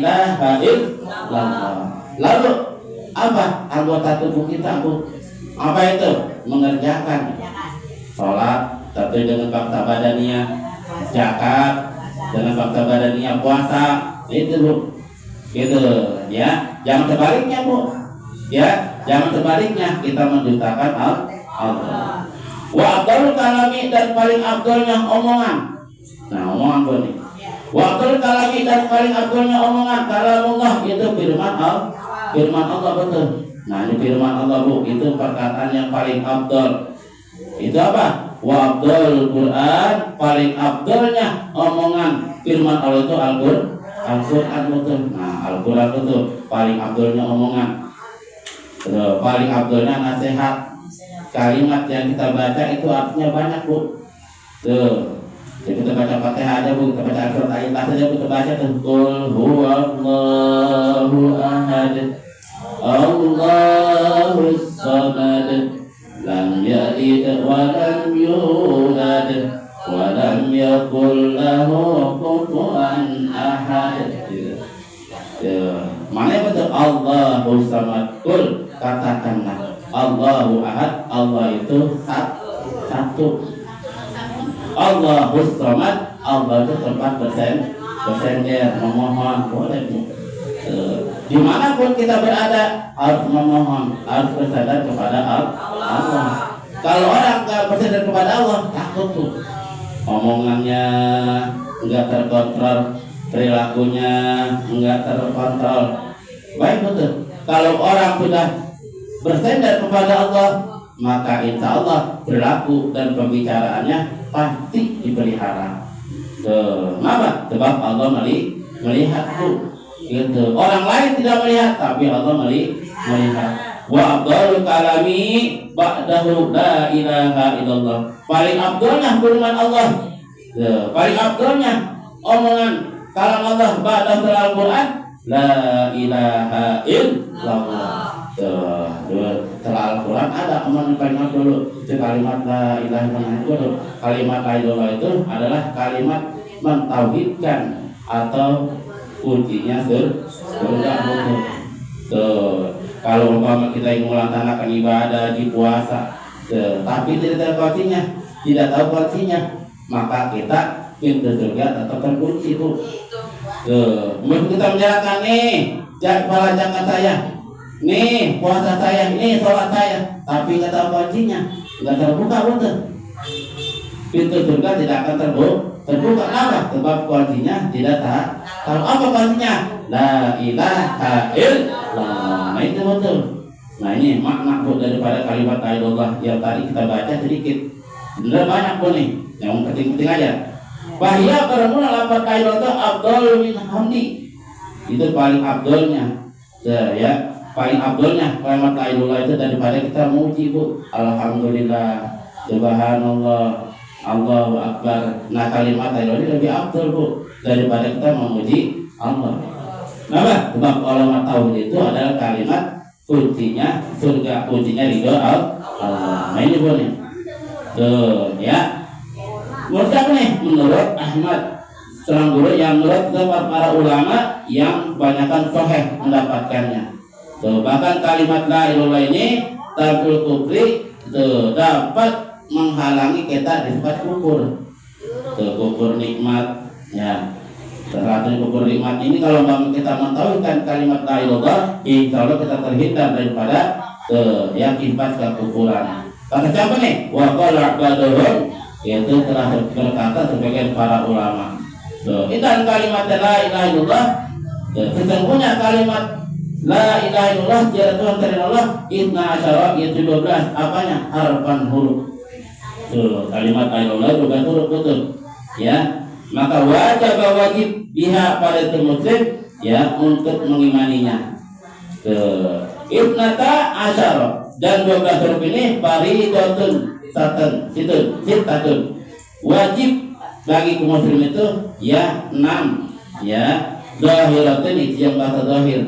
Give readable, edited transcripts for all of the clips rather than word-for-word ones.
ilaha illallah. Lalu apa anggota tubuh kita, Bu? Apa itu? Mengerjakan sholat tapi dengan fakta badaniyah, zakat dengan fakta badaniyah, puasa, itu Bu. Gitu ya. Jangan sebaliknya, Bu. Ya, jangan sebaliknya kita mendustakan Allah. Wa afdalul kalami, dan paling afdalnya omongan. Nah, omongan Bu nih. Wa afdalul kalami, dan paling afdalnya omongan kalamullah, itu firman Allah. Firman Allah, betul. Nah, ini firman Allah, Bu. Itu perkataan yang paling afdal. Itu apa? Wa afdalul Quran, paling afdalnya omongan firman Allah itu Al-Quran, betul. Nah, Al-Quran betul. Paling afdalnya omongan. Paling afdalnya nasihat. Kalimat yang kita baca itu artinya banyak, Bu. Tuh. Jadi kita baca Fatihah aja, Bu. Kita baca Al-Quran aja, Bu. Kita baca tuh. Qul huwallahu ahad, Allahus samad, lam yalid wa lam yulad wa lam yakul lahu kufuwan ahad. Mana betul? Allahus samad. Qul, katakanlah Allahu ahad, Allah itu satu. Allahus samad, Allah itu tempat bersender, memohon, boleh. Dimanapun kita berada harus memohon, harus bersandar kepada Allah. Kalau orang nggak bersandar kepada Allah, takut tuh. Omongannya nggak terkontrol, perilakunya nggak terkontrol. Baik, betul. Kalau orang sudah bersandar kepada Allah, maka insya Allah perilaku dan pembicaraannya pasti dipelihara. Kenapa? Sebab Allah melihat tuh. Gitu. Orang lain tidak melihat, tapi Allah melihat. Wa afdalul kalami ba'dahu la ilaha illallah. Paling afdalnya firman Allah. Paling afdalnya omongan kalam Allah ba'dahu Al-Quran, la ilaha illallah. Setelah Al-Quran ada omongan kalimat dulu. Itu kalimat la ilaha illallah. Kalimat la ilaha itu adalah kalimat mentauhidkan atau kuncinya surga, betul. Kalau umpama kita ingin melaksanakan ibadah di puasa, tapi tidak tahu kuncinya, maka kita pintu surga tetap terkunci, Bu. Mungkin kita menjalankan nih, kepala jangan saya, nih puasa saya, ini sholat saya, tapi nggak tahu kuncinya, nggak terbuka, betul. Pintu surga tidak akan terbuka. Apa? Sebab kuncinya tidak tahu. Apa kuncinya? La ilaha illallah. Nah, itu betul. Nah, ini makna, Bu, daripada kalimat la ilallah yang tadi kita baca sedikit. Benar banyak, Bu, nih. Yang penting-penting aja. Bahaya bermula lafaz la ilallah afdal min hamdi. Itu paling afdalnya. Ya, paling afdalnya kalimat la ilallah itu daripada kita muji, Bu. Alhamdulillah, subhanallah, Allahu Akbar. Nah, kalimat la ilaha lebih afdal, Bu, daripada kita memuji Allah. Kenapa? Sebab ulama tahu itu adalah kalimat kuncinya surga, kuncinya ridho Allah. Nah, ini Bu nih. Tuh, ya. Menurut apa nih? Menurut Ahmad, seorang guru yang menurut para ulama yang kebanyakan sahih mendapatkannya. Tuh, bahkan kalimat la ilaha ini tarkul kufri dapat menghalangi kita dari sifat kufur. Kufur nikmat, ya. Terhadap kufur nikmat ini kalau kita mentauhidkan kalimat la ilallah, insya Allah kita terhindar daripada yang sifat kekufuran. Kata siapa nih? Wa qala ba'dhum, yaitu telah berkata sebagian para ulama. Idan kalimat la ilaha illallah, sesungguhnya kalimat la ilaha illallah tiada Tuhan selain Allah, inna asyara, yaitu 12 apanya? Harfan, huruf. Kalimat la ilaha illallah 12 huruf, betul. Ya, maka wajib biha pada itu muslim, ya, untuk mengimaninya. Ibnata asyara, dan 12 huruf ini faridatun sitatun, wajib bagi kaum muslim itu ya 6, ya. Zahiratun itu yang bahasa zahir,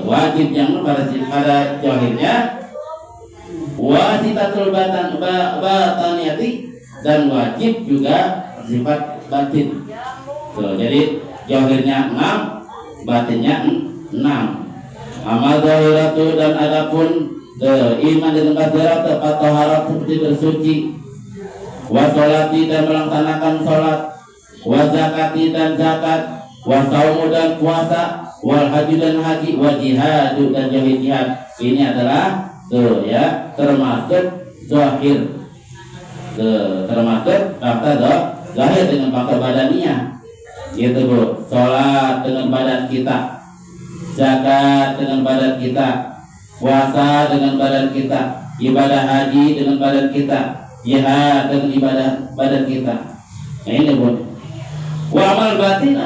wajib yang pada zahirnya, wasitatul bataniyati, dan wajib juga sifat batin. Jadi zahirnya 6, batinnya 6. Amal zahiratu dan adapun iman dengan zahir tepat taharat seperti bersuci, wa sholati dan melaksanakan sholat, wa zakati dan zakat, wa saumu dan puasa, wal haji dan haji, wa jihadu dan jihad. Ini adalah termasuk zahir, termasuk fakta zahir dengan fakta badaniyah, gitu Bu. Sholat dengan badan kita, zakat dengan badan kita, puasa dengan badan kita, ibadah haji dengan badan kita, jihad dengan ibadah badan kita. Nah ini Bu. Wa amal batin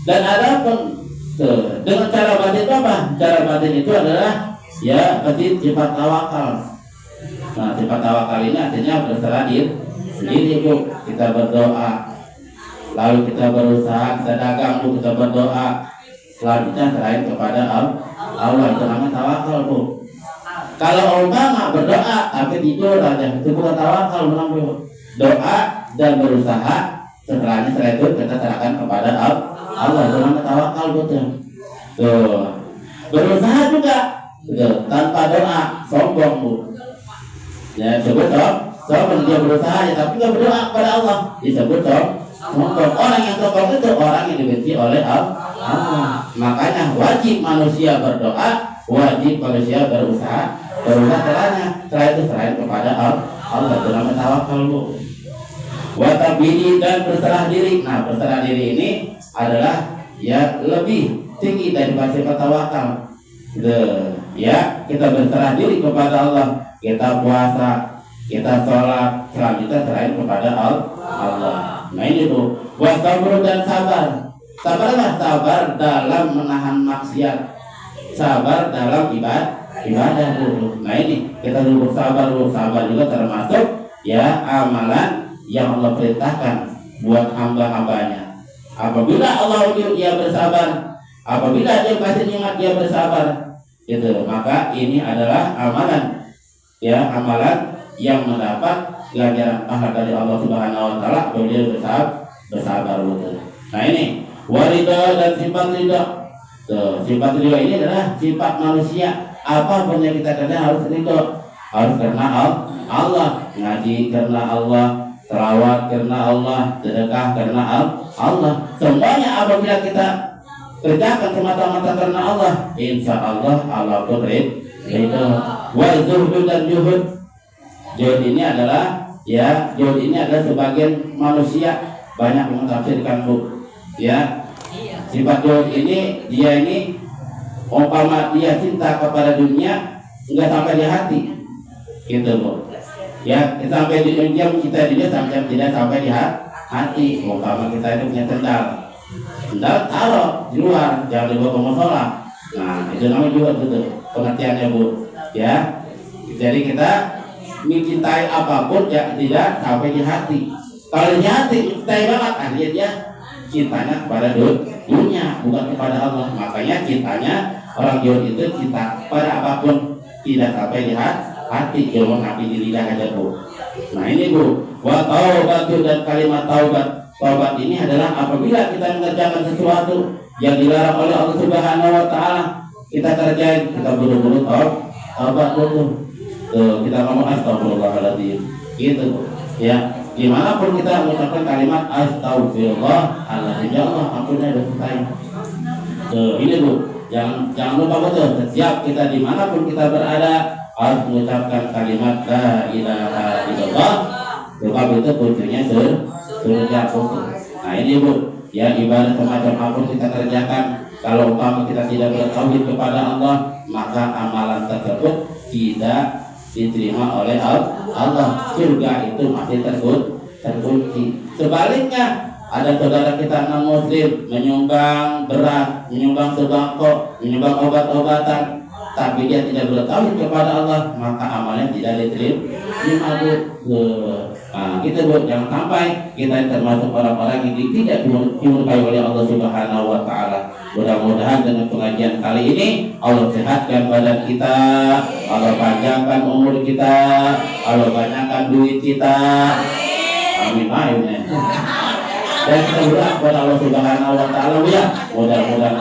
dan adapun dengan cara batin itu apa? Cara batin itu adalah sifat tawakal. Nah, sifat tawakal ini artinya berserah diri Bu. Kita berdoa, lalu kita berusaha, kita dagang Bu, kita berdoa, selanjutnya serahin kepada Allah. Itu namanya tawakal Bu. Kalau umpama berdoa tapi tidur aja, itu bukan tawakal Bu. Doa dan berusaha, setelahnya setelah itu kita serahkan kepada Allah. Itu namanya tawakal Bu. Tuh. Berusaha juga tanpa doa, sombong Bu. Ya disebut sombong, dia berusaha ya, tapi nggak berdoa kepada Allah, disebut sombong. Orang yang sombong itu orang yang dibenci oleh Allah. Makanya wajib manusia berdoa, wajib manusia berusaha setelahnya, setelah itu serahin kepada Allah. Itu namanya tawakal Bu. Watabini dan berserah diri. Nah, berserah diri ini adalah lebih tinggi daripada sifat tawakal. Kita berserah diri kepada Allah, kita puasa, kita sholat, selanjutnya serahin kepada Allah. Nah ini Bu. Wasabru dan sabar. Sabarlah, sabar dalam menahan maksiat, sabar dalam ibadah Bu. Nah ini kita dulu sabar Bu. Sabar juga termasuk amalan yang Allah perintahkan buat hamba-hambanya. Apabila Allah uji dia bersabar, apabila dia kasih nikmat dia bersabar, maka ini adalah amalan yang mendapat ganjaran pahala dari Allah Subhanahu wa taala apabila bersabar. Nah ini warida dan sifat ridha. Sifat ridha ini adalah sifat manusia. Apapun yang kita kerjakan harus ridha, harus karena Allah, ngaji karena Allah, selawat karena Allah, sedekah karena Allah. Semuanya apabila kita kerjakan semata-mata karena Allah, insya Allah Allah pun ridho. Wa zuhud dan juhud. Juhud ini adalah juhud ini adalah sebagian manusia banyak mentafsirkan Bu. Sifat juhud ini umpama dia cinta kepada dunia enggak sampai di hati, gitu Bu. Sampai di dunia kita sampai tidak sampai di hati. Umpama kita itu punya sendal taruh di luar, jangan dibawa ke musola. Nah itu namanya juga pengertiannya Bu. Jadi kita mencintai apapun tidak sampai di hati. Kalau di hati mencintai banget, dia cintanya kepada dunia, bukan kepada Allah. Makanya cintanya orang Jawa itu cinta pada apapun tidak sampai di hati, cuma tapi di lidah aja Bu. Nah ini Bu. Wa taubatu dan kalimat taubat. Taubat ini adalah apabila kita mengerjakan sesuatu yang dilarang oleh Allah Subhanahu wa taala, kita kerjain, kita buru-buru taubat betul. Kita ngomong astagfirullahaladzim, gitu dimanapun kita mengucapkan kalimat astagfirullahaladzim, ya Allah ampunnya dosa saya. Ini Bu, jangan lupa betul, setiap kita dimanapun kita berada harus mengucapkan kalimat la ilaha illallah. Sebab itu kuncinya surga. Nah ini Bu, ibadah semacam apapun kita kerjakan, kalau umpama kita tidak bertauhid kepada Allah, maka amalan tersebut tidak diterima oleh Allah. Surga itu masih terkunci. Sebaliknya, ada saudara kita non muslim menyumbang beras, menyumbang sembako, menyumbang obat-obatan, tapi dia tidak bertauhid kepada Allah, maka amalnya tidak diterima Bu. Nah, kita Bu, jangan sampai kita termasuk orang-orang yang tidak dimurkai oleh Allah Subhanahu wa taala. Mudah-mudahan dengan pengajian kali ini Allah sehatkan badan kita, Allah panjangkan umur kita, Allah banyakkan duit kita. Amin. Dan kita berdoa kepada Allah Subhanahu wa taala mudah-mudahan